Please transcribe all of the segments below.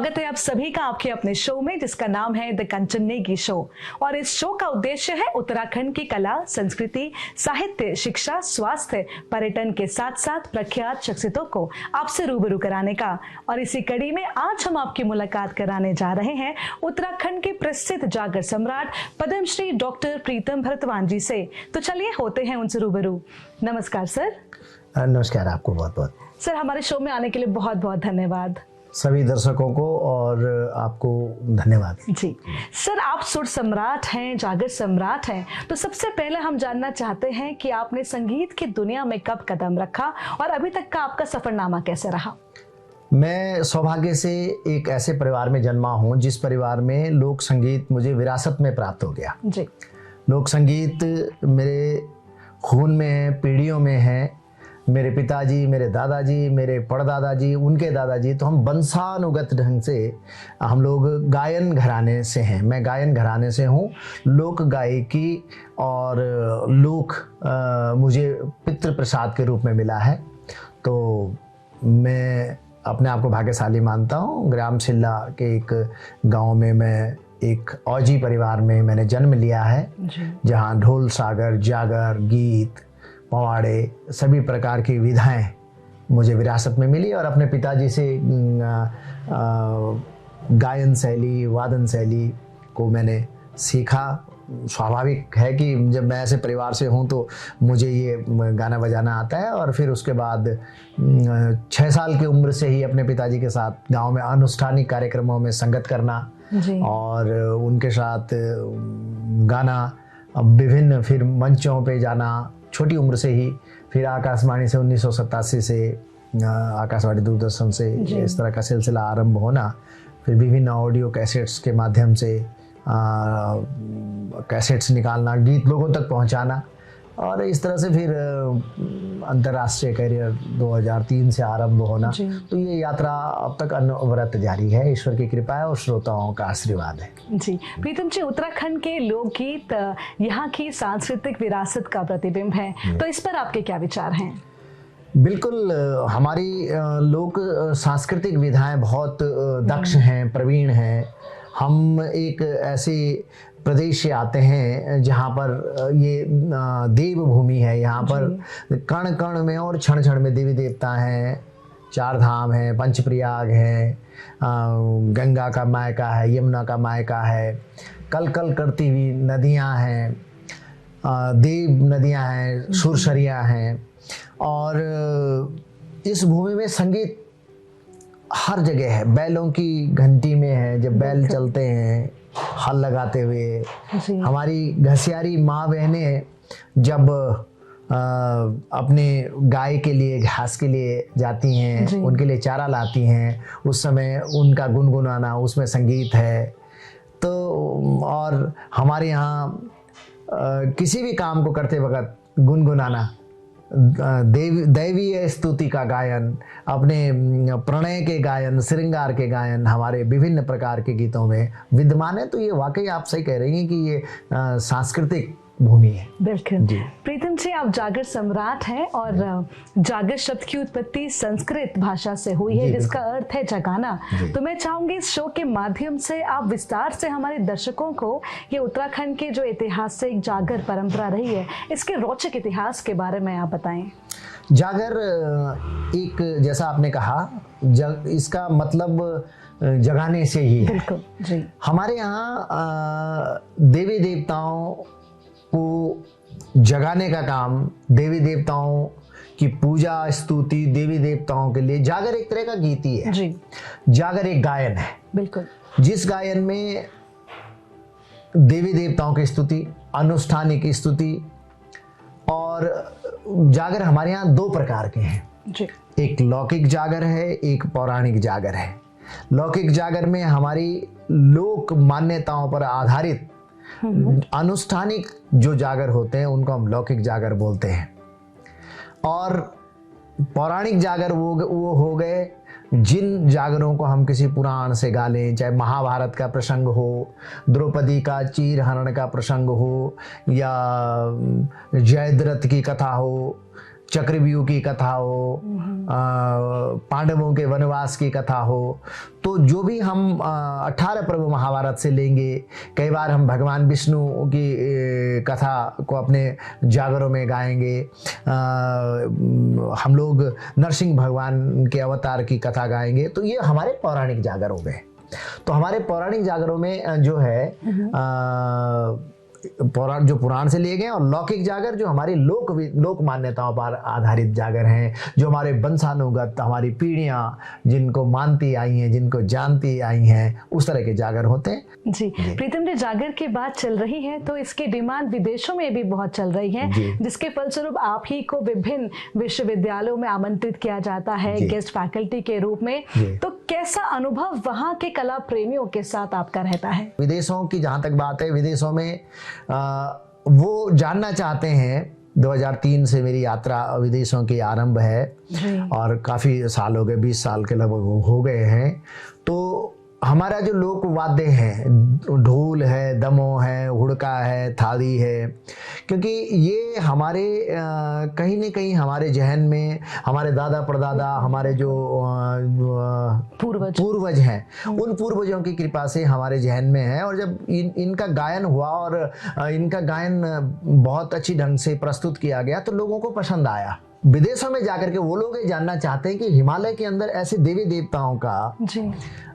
स्वागत है आप सभी का आपके अपने शो में जिसका नाम है द कंचन नेगी शो। और इस शो का उद्देश्य है उत्तराखंड की कला, संस्कृति, साहित्य, शिक्षा, स्वास्थ्य, पर्यटन के साथ साथ प्रख्यात शख्सियतों को आपसे रूबरू कराने का। और इसी कड़ी में आज हम आपकी मुलाकात कराने जा रहे हैं उत्तराखंड के प्रसिद्ध जागर सम्राट पद्मश्री डॉक्टर प्रीतम भरतवान जी से। तो चलिए होते हैं उनसे रूबरू। नमस्कार सर। नमस्कार, आपको बहुत बहुत। सर, हमारे शो में आने के लिए बहुत बहुत धन्यवाद। सभी दर्शकों को और आपको धन्यवाद जी। सर, आप सुर सम्राट हैं, जागर सम्राट हैं, तो सबसे पहले हम जानना चाहते हैं कि आपने संगीत की दुनिया में कब कदम रखा और अभी तक का आपका सफरनामा कैसे रहा? मैं सौभाग्य से एक ऐसे परिवार में जन्मा हूं जिस परिवार में लोक संगीत मुझे विरासत में प्राप्त हो गया। जी। लोक संगीत मेरे खून में है, पीढ़ियों में है। मेरे पिताजी, मेरे दादाजी, मेरे परदादाजी, उनके दादाजी, तो हम वंशानुगत ढंग से हम लोग गायन घराने से हैं। मैं गायन घराने से हूँ। लोक गायकी और लोक मुझे पितृ प्रसाद के रूप में मिला है। तो मैं अपने आप को भाग्यशाली मानता हूँ। ग्राम सिल्ला के एक गांव में मैं एक औजी परिवार में मैंने जन्म लिया है, जहाँ ढोल, सागर, जागर, गीत, पवाड़े, सभी प्रकार की विधाएं मुझे विरासत में मिली। और अपने पिताजी से गायन शैली, वादन शैली को मैंने सीखा। स्वाभाविक है कि जब मैं ऐसे परिवार से हूं तो मुझे ये गाना बजाना आता है। और फिर उसके बाद 6 साल की उम्र से ही अपने पिताजी के साथ गांव में अनुष्ठानिक कार्यक्रमों में संगत करना और उनके साथ गाना, विभिन्न फिर मंचों पे जाना छोटी उम्र से ही। फिर आकाशवाणी से 1987 से आकाशवाणी दूरदर्शन से इस तरह का सिलसिला आरंभ होना। फिर विभिन्न ऑडियो कैसेट्स के माध्यम से कैसेट्स निकालना, गीत लोगों तक पहुंचाना। और इस तरह से फिर अंतर्राष्ट्रीय करियर 2003 से आरंभ होना। तो ये यात्रा अब तक अनवरत जारी है। ईश्वर की कृपा है और श्रोताओं का आशीर्वाद है। जी। प्रीतम जी, उत्तराखंड के लोकगीत यहाँ की सांस्कृतिक विरासत का प्रतिबिंब है, तो इस पर आपके क्या विचार हैं? बिल्कुल, हमारी लोक सांस्कृतिक विधाएं बहुत दक्ष हैं, प्रवीण हैं। हम एक ऐसे प्रदेश से आते हैं जहाँ पर ये देवभूमि है। यहाँ पर कण कण में और क्षण क्षण में देवी देवता हैं। 4 धाम हैं, पंचप्रयाग हैं, गंगा का मायका है, यमुना का मायका है, कल कल करती हुई नदियाँ हैं, देव नदियाँ हैं, सुरसरियाँ हैं। और इस भूमि में संगीत हर जगह है। बैलों की घंटी में है, जब बैल चलते हैं हल लगाते हुए। हमारी घसियारी माँ बहनें जब अपने गाय के लिए, घास के लिए जाती हैं, उनके लिए चारा लाती हैं, उस समय उनका गुनगुनाना, उसमें संगीत है। तो और हमारे यहाँ किसी भी काम को करते वक्त गुनगुनाना, दैवीय स्तुति का गायन, अपने प्रणय के गायन, श्रृंगार के गायन हमारे विभिन्न प्रकार के गीतों में विद्यमान है। तो ये वाकई आप सही कह रही हैं कि ये सांस्कृतिक भूमि है। बिल्कुल। प्रीतम जी, आप जागर सम्राट हैं और जागर शब्द की उत्पत्ति संस्कृत भाषा से हुई है जिसका अर्थ है जगाना। तो मैं चाहूंगी इस शो के माध्यम से आप विस्तार से हमारे दर्शकों को ये उत्तराखंड के जो ऐतिहासिक जागर परंपरा रही है, इसके रोचक इतिहास के बारे में आप बताएं। जागर एक, जैसा आपने कहा, इसका मतलब जगाने से ही है। बिल्कुल जी। हमारे यहाँ देवी देवताओं को जगाने का काम, देवी देवताओं की पूजा, स्तुति, देवी देवताओं के लिए जागर एक तरह का गीत ही है जी। जागर एक गायन है। बिल्कुल। जिस गायन में देवी देवताओं की स्तुति, अनुष्ठानिक स्तुति, और जागर हमारे यहाँ 2 प्रकार के हैं जी। एक लौकिक जागर है, एक पौराणिक जागर है। लौकिक जागर में हमारी लोक मान्यताओं पर आधारित अनुष्ठानिक जो जागर होते हैं उनको हम लौकिक जागर बोलते हैं। और पौराणिक जागर वो हो गए जिन जागरों को हम किसी पुराण से गा लें, चाहे महाभारत का प्रसंग हो, द्रौपदी का चीरहरण का प्रसंग हो, या जयद्रथ की कथा हो, चक्रव्यूह की कथा हो, पांडवों के वनवास की कथा हो, तो जो भी हम 18 पर्व महाभारत से लेंगे, कई बार हम भगवान विष्णु की कथा को अपने जागरों में गाएंगे, हम लोग नरसिंह भगवान के अवतार की कथा गाएंगे, तो ये हमारे पौराणिक जागर हो गए। तो हमारे पौराणिक जागरों में जो है जो पुराण से लिए गए, और लौकिक जागर जो हमारी लोक मान्यताओं पर आधारित जागर हैं, जो हमारे वंशानुगत हमारी पीढ़ियां जिनको मानती आई हैं, जिनको जानती आई हैं, उस तरह के जागर होते हैं। जी प्रीतम जी, जागर की बात चल रही है तो इसकी डिमांड विदेशों में भी बहुत चल रही है, जिसके फलस्वरूप आप ही को विभिन्न विश्वविद्यालयों में आमंत्रित किया जाता है गेस्ट फैकल्टी के रूप में। तो कैसा अनुभव वहाँ के कला प्रेमियों के साथ आपका रहता है? विदेशों की जहाँ तक बात है, विदेशों में वो जानना चाहते हैं। 2003 से मेरी यात्रा विदेशों की आरंभ है और काफ़ी साल हो गए, 20 साल के लगभग हो गए हैं। तो हमारा जो लोक वाद्य है, ढोल है, दमो है, हुड़का है, थाली है, क्योंकि ये हमारे कहीं न कहीं हमारे जहन में हमारे दादा परदादा, हमारे जो पूर्वज हैं, उन पूर्वजों की कृपा से हमारे जहन में है। और जब इनका गायन हुआ और इनका गायन बहुत अच्छी ढंग से प्रस्तुत किया गया तो लोगों को पसंद आया। विदेशों में जाकर के वो लोग ये जानना चाहते हैं कि हिमालय के अंदर ऐसे देवी देवताओं का,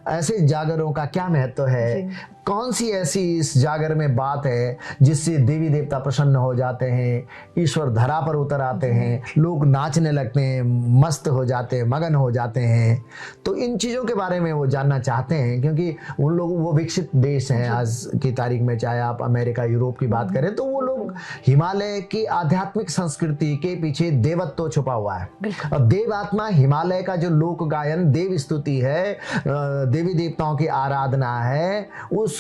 ऐसे जागरों का क्या महत्व है, कौन सी ऐसी इस जागर में बात है जिससे देवी देवता प्रसन्न हो जाते हैं, ईश्वर धरा पर उतर आते हैं, लोग नाचने लगते हैं, मस्त हो जाते हैं, मगन हो जाते हैं। तो इन चीज़ों के बारे में वो जानना चाहते हैं, क्योंकि उन लोग, वो विकसित देश हैं आज की तारीख में, चाहे आप अमेरिका यूरोप की बात करें, तो वो लोग हिमालय की आध्यात्मिक संस्कृति के पीछे देवत्व छुपा हुआ है। और देव आत्मा, हिमालय का जो लोक गायन देव स्तुति है, देवी देवताओं की आराधना है, उस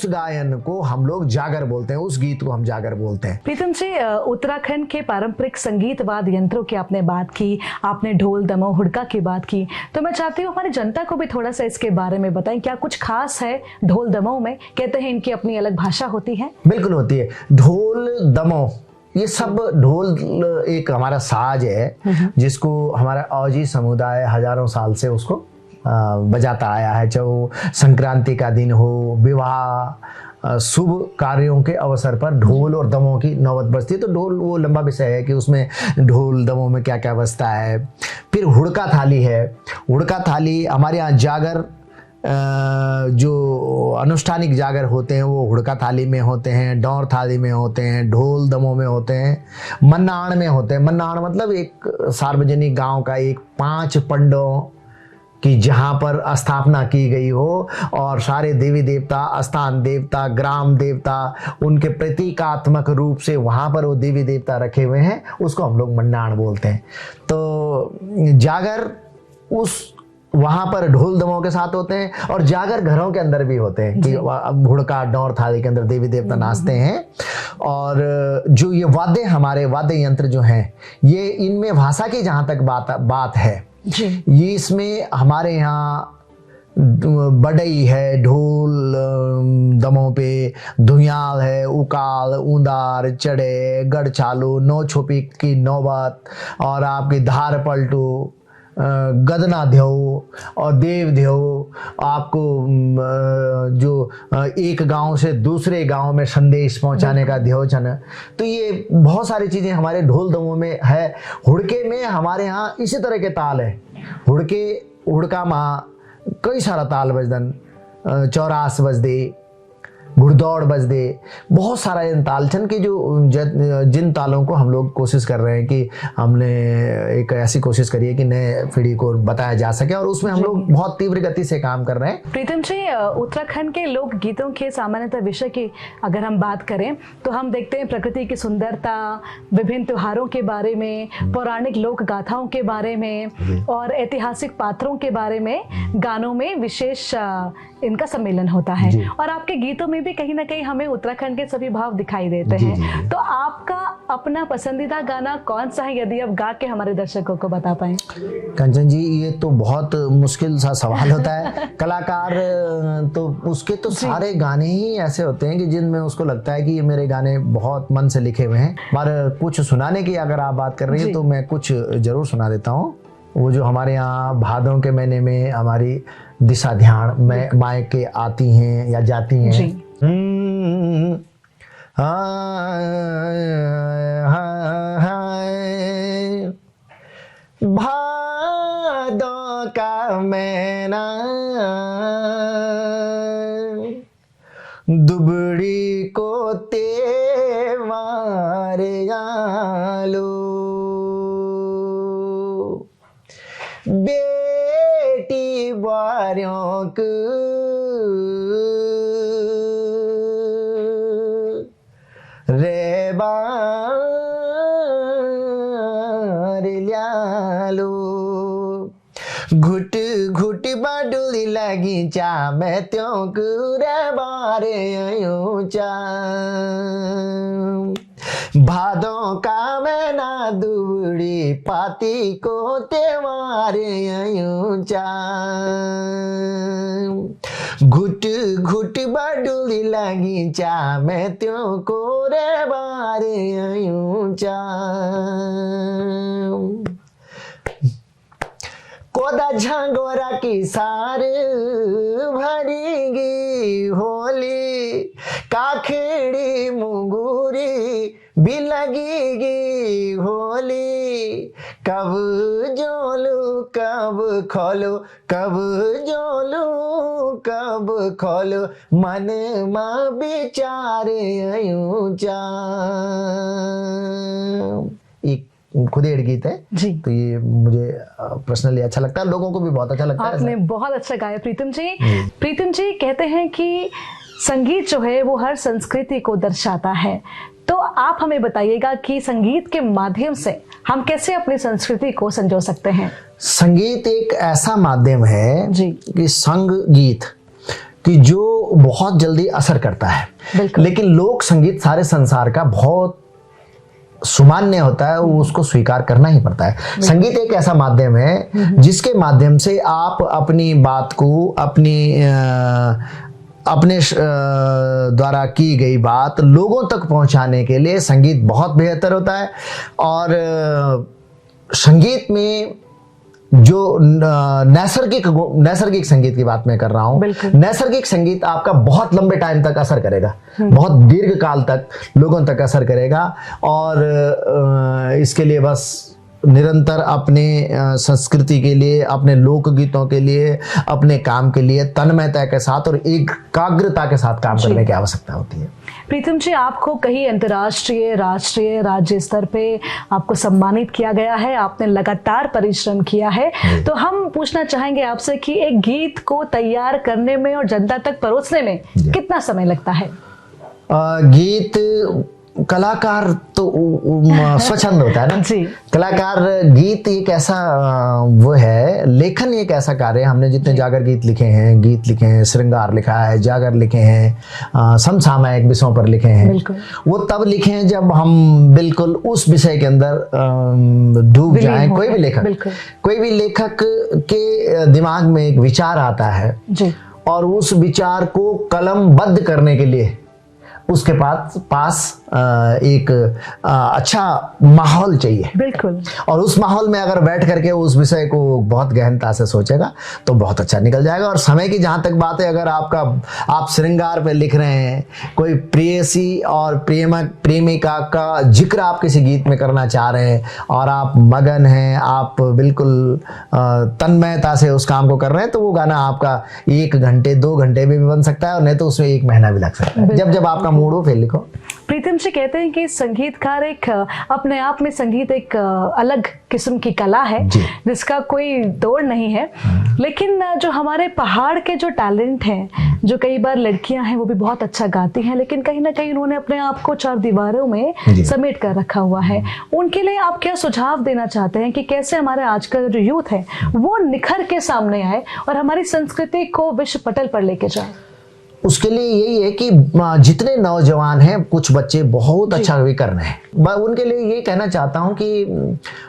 गायन को हम लोग जागर बोलते हैं, उस गीत को हम जागर बोलते हैं। प्रीतम जी, उत्तराखंड के पारंपरिक संगीत वाद्य यंत्रों की आपने बात की, आपने ढोल दमो हुड़का की बात की, तो मैं चाहती हूँ हमारी जनता को भी थोड़ा सा इसके बारे में बताएं। क्या कुछ खास है ढोल दमो में? कहते हैं इनकी अपनी अलग भाषा होती है। बिल्कुल होती है। ढोल दमो, ये सब, ढोल एक हमारा साज है जिसको हमारा औजी समुदाय हजारों साल से उसको बजाता आया है। चाहे वो संक्रांति का दिन हो, विवाह, शुभ कार्यों के अवसर पर ढोल और दमों की नौबत बजती है। तो ढोल वो लंबा विषय है कि उसमें ढोल दमों में क्या क्या बजता है। फिर हुड़का थाली है। हुड़का थाली हमारे यहाँ जागर, जो अनुष्ठानिक जागर होते हैं वो हुड़का थाली में होते हैं, डौर थाली में होते हैं, ढोल दमों में होते हैं, मन्नाण में होते हैं। मन्नाण मतलब एक सार्वजनिक गांव का एक 5 पंडों कि जहाँ पर स्थापना की गई हो और सारे देवी देवता, स्थान देवता, ग्राम देवता, उनके प्रतीकात्मक रूप से वहाँ पर वो देवी देवता रखे हुए हैं, उसको हम लोग मन्नाण बोलते हैं। तो जागर उस वहाँ पर ढोल दमों के साथ होते हैं, और जागर घरों के अंदर भी होते हैं कि हुड़का डौर थाली के अंदर देवी देवता नाचते हैं। और जो ये वाद्य, हमारे वाद्य यंत्र जो हैं, ये इनमें भाषा की जहाँ तक बात है, ये इसमें हमारे यहाँ बड़ई है, ढोल दमों पे धुयाल है, उकाल, ऊंदार, चढ़े, गढ़चालू, नौ छोपी की नौबत, और आपकी धार पलटू, गदना ध्यव और देव ध्यव, आपको जो एक गांव से दूसरे गांव में संदेश पहुंचाने का ध्यवचन। तो ये बहुत सारी चीज़ें हमारे ढोल दमों में है। हुड़के में हमारे यहाँ इसी तरह के ताल है। हुड़का माँ कई सारा ताल बजदन, चौरास बज दे, घुड़दौड़ बज दे, बहुत सारा इन तालचन के जो जिन तालों को हम लोग कोशिश कर रहे हैं कि हमने एक ऐसी कोशिश करी है कि नए पीढ़ी को बताया जा सके, और उसमें हम लोग बहुत तीव्र गति से काम कर रहे हैं। प्रीतम जी, उत्तराखंड के लोक गीतों के सामान्यतः विषय की अगर हम बात करें तो हम देखते हैं प्रकृति की सुंदरता, विभिन्न त्योहारों के बारे में, पौराणिक लोक गाथाओं के बारे में और ऐतिहासिक पात्रों के बारे में गानों में विशेष इनका सम्मेलन होता है जी। और आपके गीतों में भी कहीं ना कहीं हमें उत्तराखंड के सभी भाव दिखाई देते जी, हैं। जी, जी। तो आपका अपना पसंदीदा गाना कौन सा है, यदि आप गा के हमारे दर्शकों को बता पाएं? कंचन जी, ये तो बहुत मुश्किल सा सवाल होता है। कलाकार तो उसके तो सारे गाने ही ऐसे होते हैं कि जिनमें उसको लगता है कि ये मेरे गाने बहुत मन से लिखे हुए हैं। पर कुछ सुनाने की अगर आप बात कर रही हैं तो मैं कुछ जरूर सुना देता हूँ। वो जो हमारे यहाँ भादों के महीने में हमारी दिशा ध्यान में मायके आती हैं या जाती हैं। भादों का महीना दुबड़ी को तेवार आलो, बेटी बारियों को रे बार ल्यालो, घुट घुट बाडुली लगी चा मैं त्यों रे बारे आयो चा, भादों का महीना दुबड़ी पाती को त्योहारे आयो चा, घुट घुट बाडुली लगी चा मैं त्यों को रे बारे आयो चा, कोदा झंगोरा की सार भरेगी होली, काखड़ी मुंगूरी भी लगेगी होली, कब जोलू कब खोलो, कब जोलू कब खोलो, मन माँ बिचारे आयूं चा। एक खुदेड़ गीत है जी। तो ये मुझे पर्सनली अच्छा लगता है, लोगों को भी बहुत अच्छा लगता है। आपने बहुत अच्छा गाया प्रीतम जी। प्रीतम जी कहते हैं कि संगीत जो है वो हर संस्कृति को दर्शाता है, तो आप हमें बताइएगा कि संगीत के माध्यम से हम कैसे अपनी संस्कृति को संजो सकते हैं? संगीत एक ऐसा माध्यम है जी। कि संगीत कि जो बहुत जल्दी असर करता है, लेकिन लोक संगीत सारे संसार का बहुत सुमान्य होता है, वो उसको स्वीकार करना ही पड़ता है। संगीत एक ऐसा माध्यम है जिसके माध्यम से आप अपनी बात को अपने द्वारा की गई बात लोगों तक पहुंचाने के लिए संगीत बहुत बेहतर होता है। और संगीत में जो नैसर्गिक संगीत की बात मैं कर रहा हूँ, नैसर्गिक संगीत आपका बहुत लंबे टाइम तक असर करेगा, बहुत दीर्घ काल तक लोगों तक असर करेगा। और इसके लिए बस निरंतर अपने संस्कृति के लिए, अपने लोकगीतों के लिए, अपने काम के लिए तन्मयता के साथ और एकाग्रता के साथ काम करने की आवश्यकता होती है। प्रीतम जी, आपको कहीं अंतर्राष्ट्रीय, राष्ट्रीय, राज्य स्तर पे आपको सम्मानित किया गया है, आपने लगातार परिश्रम किया है, तो हम पूछना चाहेंगे आपसे कि एक गीत को तैयार करने में और जनता तक परोसने में कितना समय लगता है? गीत कलाकार तो स्वच्छंद होता है ना जी। कलाकार गीत एक ऐसा वो है, लेखन एक ऐसा कार्य है। हमने जितने जागर गीत लिखे हैं, श्रृंगार लिखा है, जागर लिखे हैं, समसामयिक विषयों पर लिखे हैं, वो तब लिखे हैं जब हम बिल्कुल उस विषय के अंदर डूब जाएं। कोई भी लेखक के दिमाग में एक विचार आता है जी, और उस विचार को कलमबद्ध करने के लिए उसके पास एक अच्छा माहौल चाहिए। बिल्कुल। और उस माहौल में अगर बैठ करके उस विषय को बहुत गहनता से सोचेगा तो बहुत अच्छा निकल जाएगा। और समय की जहाँ तक बात है, अगर आप श्रृंगार पे लिख रहे हैं, कोई प्रेयसी और प्रेमिका का जिक्र आप किसी गीत में करना चाह रहे हैं और आप मगन हैं, आप बिल्कुल तन्मयता से उस काम को कर रहे हैं, तो वो गाना आपका 1 घंटे 2 घंटे में भी बन सकता है, और नहीं तो उसमें 1 महीना भी लग सकता है। जब आपका मूड हो फिर लिखो। प्रीतम जी कहते हैं कि संगीतकार एक अपने आप में संगीत एक अलग किस्म की कला है जिसका कोई तोड़ नहीं है, लेकिन जो हमारे पहाड़ के जो टैलेंट हैं, जो कई बार लड़कियां हैं वो भी बहुत अच्छा गाती हैं, लेकिन कहीं ना कहीं उन्होंने अपने आप को चार दीवारों में समेट कर रखा हुआ है। उनके लिए आप क्या सुझाव देना चाहते हैं कि कैसे हमारे आज का जो यूथ है वो निखर के सामने आए और हमारी संस्कृति को विश्व पटल पर लेके जाए? उसके लिए यही है कि जितने नौजवान हैं, कुछ बच्चे बहुत अच्छा भी कर रहे हैं, मैं उनके लिए ये कहना चाहता हूँ कि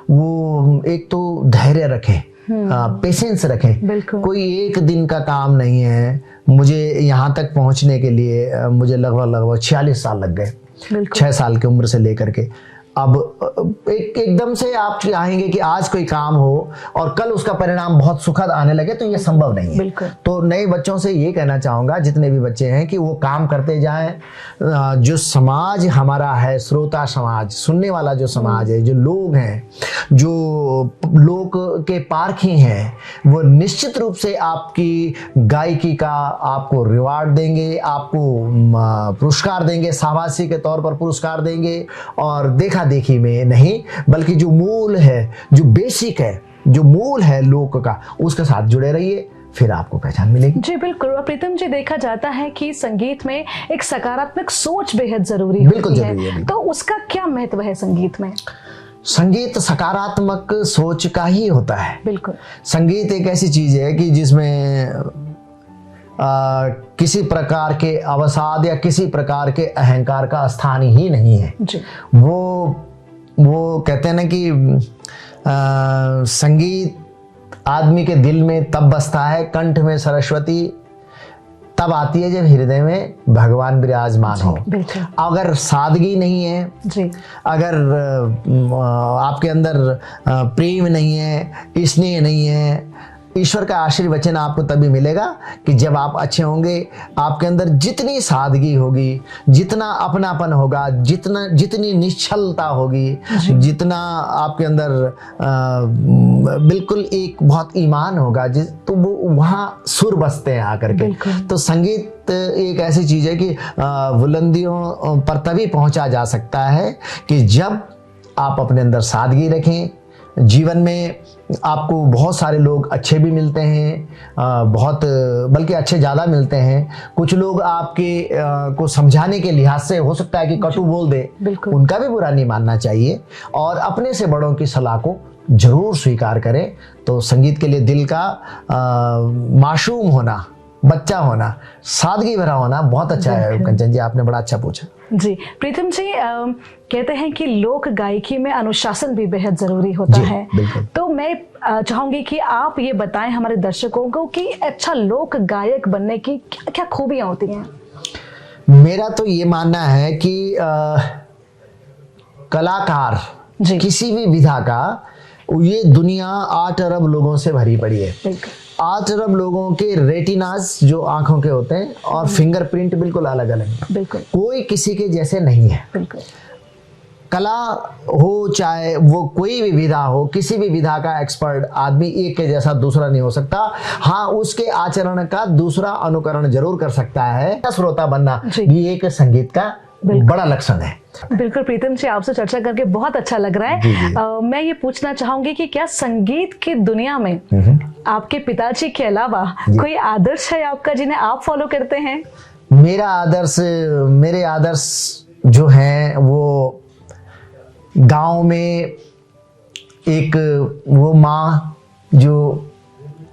वो एक तो धैर्य रखें, पेशेंस रखें। कोई एक दिन का काम नहीं है। मुझे यहाँ तक पहुँचने के लिए मुझे लगभग 46 साल लग गए, 6 साल की उम्र से लेकर के। अब एकदम से आप चाहेंगे कि आज कोई काम हो और कल उसका परिणाम बहुत सुखद आने लगे, तो ये संभव नहीं है। तो नए बच्चों से ये कहना चाहूँगा, जितने भी बच्चे हैं, कि वो काम करते जाएं। जो समाज हमारा है, श्रोता समाज, सुनने वाला जो समाज है, जो लोग हैं, जो लोग के पारखी हैं, वो निश्चित रूप से आपकी गायकी का आपको रिवार्ड देंगे, आपको पुरस्कार देंगे, शाबाशी के तौर पर पुरस्कार देंगे। और देखा देखी में नहीं, बल्कि जो मूल है, जो बेसिक है, जो मूल है लोक का, उसके साथ जुड़े रहिए, फिर आपको पहचान मिलेगी। जी बिल्कुल। और प्रीतम जी, देखा जाता है कि संगीत में एक सकारात्मक सोच बेहद जरूरी होती है, तो उसका क्या महत्व है संगीत में? संगीत सकारात्मक सोच का ही होता है। बिल्कुल। संगीत एक ऐसी चीज है कि जिसमें किसी प्रकार के अवसाद या किसी प्रकार के अहंकार का स्थान ही नहीं है जी। वो कहते हैं ना कि संगीत आदमी के दिल में तब बसता है, कंठ में सरस्वती तब आती है जब हृदय में भगवान विराजमान हो। अगर सादगी नहीं है जी, अगर आपके अंदर प्रेम नहीं है, स्नेह नहीं है, ईश्वर का आशीर्वचन आपको तभी मिलेगा कि जब आप अच्छे होंगे। आपके अंदर जितनी सादगी होगी, जितना अपनापन होगा, जितनी निश्चलता होगी, जितना आपके अंदर बिल्कुल एक बहुत ईमान होगा, तो वो वहाँ सुर बसते हैं आकर के। तो संगीत एक ऐसी चीज है कि बुलंदियों पर तभी पहुंचा जा सकता है कि जब आप अपने अंदर सादगी रखें। जीवन में आपको बहुत सारे लोग अच्छे भी मिलते हैं, बहुत बल्कि अच्छे ज़्यादा मिलते हैं। कुछ लोग आपके को समझाने के लिहाज से हो सकता है कि कटु बोल दे, उनका भी बुरा नहीं मानना चाहिए और अपने से बड़ों की सलाह को जरूर स्वीकार करें। तो संगीत के लिए दिल का मासूम होना, बच्चा होना, सादगी भरा होना बहुत अच्छा है। कंचन जी, आपने बड़ा अच्छा पूछा। जी प्रीतम जी, कहते हैं कि लोक गायकी में अनुशासन भी बेहद जरूरी होता है, तो मैं चाहूंगी कि आप ये बताएं हमारे दर्शकों को कि अच्छा लोक गायक बनने की क्या क्या खूबियां होती हैं? मेरा तो ये मानना है कि कलाकार किसी भी विधा का, ये दुनिया 8 अरब लोगों से भरी पड़ी है। 8 अरब लोगों के रेटिनास जो आंखों के होते हैं और फिंगरप्रिंट बिल्कुल अलग अलग है, कोई किसी के जैसे नहीं है। कला हो चाहे वो कोई भी विधा हो, किसी भी विधा का एक्सपर्ट आदमी एक के जैसा दूसरा नहीं हो सकता। हाँ, उसके आचरण का दूसरा अनुकरण जरूर कर सकता है। श्रोता बनना भी एक संगीत का बड़ा लक्षण है। बिल्कुल प्रीतम जी, आपसे चर्चा करके बहुत अच्छा लग रहा है। मैं ये पूछना चाहूंगी कि क्या संगीत की दुनिया में आपके पिताजी के अलावा कोई आदर्श है आपका जिन्हें आप फॉलो करते हैं? मेरे आदर्श जो हैं वो गांव में एक वो माँ जो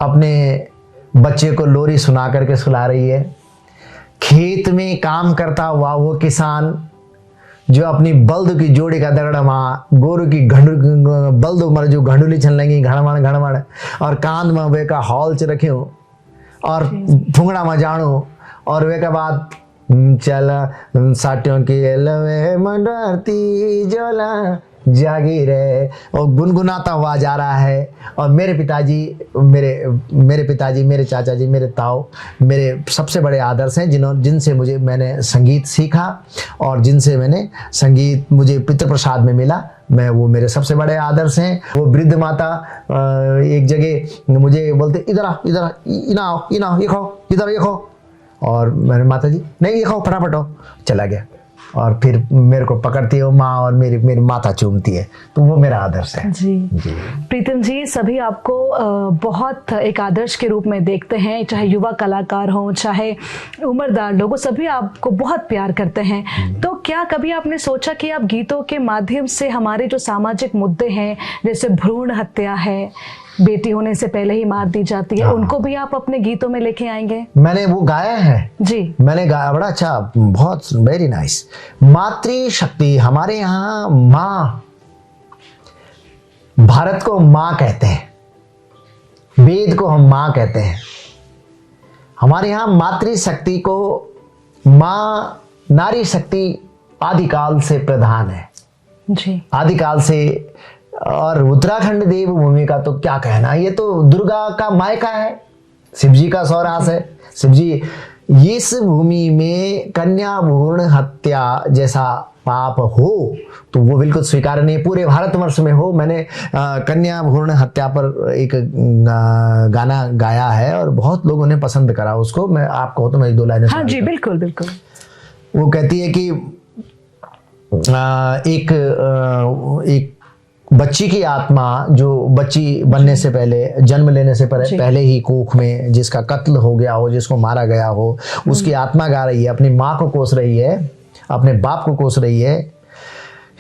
अपने बच्चे को लोरी सुना करके सुला रही है, खेत में काम करता हुआ वो किसान जो अपनी बल्द की जोड़ी का दगड़ माँ गोरु की बल्द मर जो घंडुली छन लेंगी घड़मण घड़मण और कांद में वे का हॉल च रखे और फुंगड़ा में जानो और वे के बाद चला साटियों की लवे मंडरती जोला जागी रहे और गुनगुनाता हुआ जा रहा है। और मेरे पिताजी मेरे चाचा जी, मेरे ताऊ मेरे सबसे बड़े आदर्श हैं, जिनसे मैंने संगीत सीखा और जिनसे मैंने संगीत मुझे पितृ प्रसाद में मिला। वो मेरे सबसे बड़े आदर्श हैं। वो वृद्ध माता एक जगह मुझे बोलते इधर आओ, इधर इना आओ, ये खाओ, इधर ये खाओ, और मैंने माता जी नहीं ये खाओ फटाफट आओ, चला गया। और फिर मेरे को पकड़ती है माँ और मेरी माथा चूमती है, तो वो मेरा आदर्श है। जी प्रीतम जी, सभी आपको बहुत एक आदर्श के रूप में देखते हैं, चाहे युवा कलाकार हों चाहे उम्रदार लोग, सभी आपको बहुत प्यार करते हैं। तो क्या कभी आपने सोचा कि आप गीतों के माध्यम से हमारे जो सामाजिक मुद्दे हैं, जैसे भ्रूण हत्या है, बेटी होने से पहले ही मार दी जाती है, उनको भी आप अपने गीतों में लेके आएंगे? मैंने वो गाया है जी, मैंने गाया, बड़ा अच्छा, बहुत वेरी नाइस। मातृशक्ति, हमारे यहाँ माँ, भारत को माँ कहते हैं, वेद को हम माँ कहते हैं। हमारे यहाँ मातृशक्ति को माँ, नारी शक्ति आदिकाल से प्रधान है जी, आदिकाल से। और उत्तराखंड देवभूमि का तो क्या कहना, ये तो दुर्गा का मायका है, शिव जी का सौरास है। शिव जी, इस भूमि में कन्या भ्रूण हत्या जैसा पाप हो तो वो बिल्कुल स्वीकार नहीं, पूरे भारतवर्ष में हो। मैंने कन्या भ्रूण हत्या पर एक गाना गाया है और बहुत लोगों ने पसंद करा उसको। मैं आपको हो तो मैं 2 लाइनें। हाँ जी, बिल्कुल बिल्कुल। वो कहती है कि एक बच्ची की आत्मा, जो बच्ची बनने से पहले, जन्म लेने से पहले ही कोख में जिसका कत्ल हो गया हो, जिसको मारा गया हो, उसकी आत्मा गा रही है, अपनी माँ को कोस रही है, अपने बाप को कोस रही है।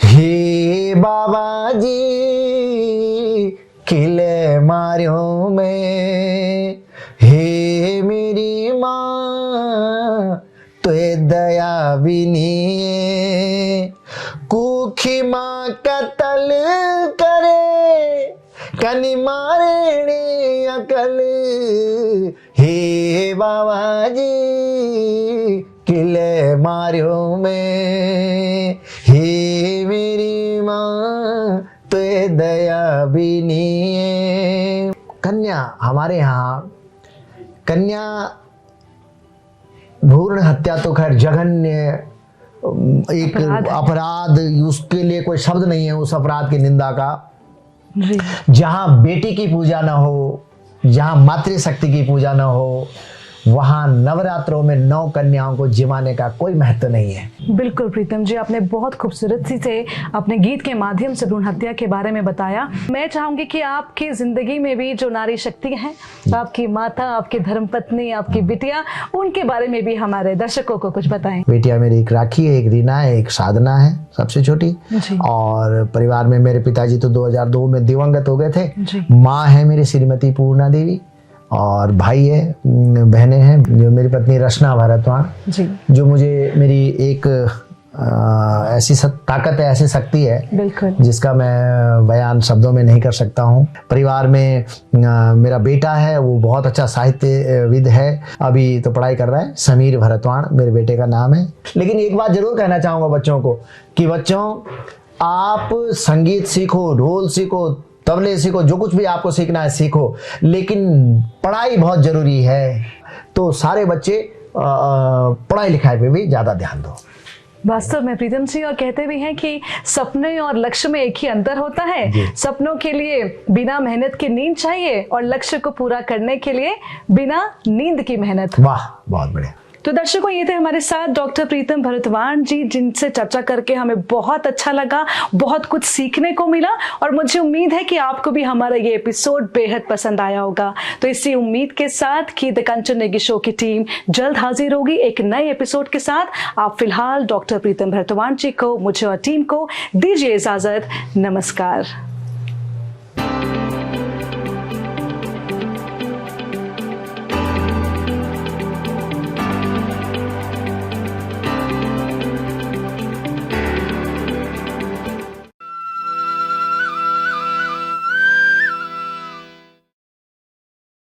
हे बाबा जी किले मारियो में, हे मेरी माँ तुए दया भी नहीं, कुखी माँ कत्ल करे कनी मारने अकल, हे बाबा जी किले मारियो में, हे मेरी माँ तुए दया भी नहीं। कन्या, हमारे यहाँ कन्या भ्रूण हत्या तो खैर जघन्य एक अपराध, उसके लिए कोई शब्द नहीं है उस अपराध की निंदा का। जहां बेटी की पूजा ना हो, जहां मातृशक्ति की पूजा ना हो, वहां नवरात्रों में 9 कन्याओं को जिमाने का कोई महत्व नहीं है। बिल्कुल प्रीतम जी, आपने बहुत खूबसूरती से अपने गीत के माध्यम से भ्रूण हत्या के बारे में बताया। मैं चाहूंगी कि आपकी जिंदगी में भी जो नारी शक्ति है, आपकी माता, आपकी धर्मपत्नी, आपकी बिटिया, उनके बारे में भी हमारे दर्शकों को कुछ बताएं। बेटिया मेरी एक राखी है, एक रीना है, एक साधना है सबसे छोटी। और परिवार में मेरे पिताजी तो 2002 में दिवंगत हो गए थे। माँ है मेरी श्रीमती पूर्णा देवी, और भाई है, बहनें हैं, जो मेरी पत्नी रचना भारद्वाज जी, जो मुझे मेरी एक ऐसी ताकत है, ऐसी शक्ति है बिल्कुल, जिसका मैं बयान शब्दों में नहीं कर सकता हूँ। परिवार में मेरा बेटा है, वो बहुत अच्छा साहित्यविद है, अभी तो पढ़ाई कर रहा है, समीर भारद्वाज मेरे बेटे का नाम है। लेकिन एक बात जरूर कहना चाहूँगा बच्चों को कि बच्चों, आप संगीत सीखो, ढोल सीखो, तबले सीखो, जो कुछ भी आपको सीखना है सीखो, लेकिन पढ़ाई बहुत जरूरी है। तो सारे बच्चे पढ़ाई लिखाई पे भी ज्यादा ध्यान दो। वास्तव में प्रीतम जी, और कहते भी हैं कि सपने और लक्ष्य में एक ही अंतर होता है। सपनों के लिए बिना मेहनत की नींद चाहिए और लक्ष्य को पूरा करने के लिए बिना नींद की मेहनत। वाह, बहुत बढ़िया। तो दर्शकों, ये थे हमारे साथ डॉक्टर प्रीतम भारद्वाज जी, जिनसे चर्चा करके हमें बहुत अच्छा लगा, बहुत कुछ सीखने को मिला, और मुझे उम्मीद है कि आपको भी हमारा ये एपिसोड बेहद पसंद आया होगा। तो इसी उम्मीद के साथ कि द कंचन नेगी शो की टीम जल्द हाजिर होगी एक नए एपिसोड के साथ। आप फिलहाल डॉक्टर प्रीतम भारद्वाज जी को, मुझे और टीम को दीजिए इजाजत। नमस्कार।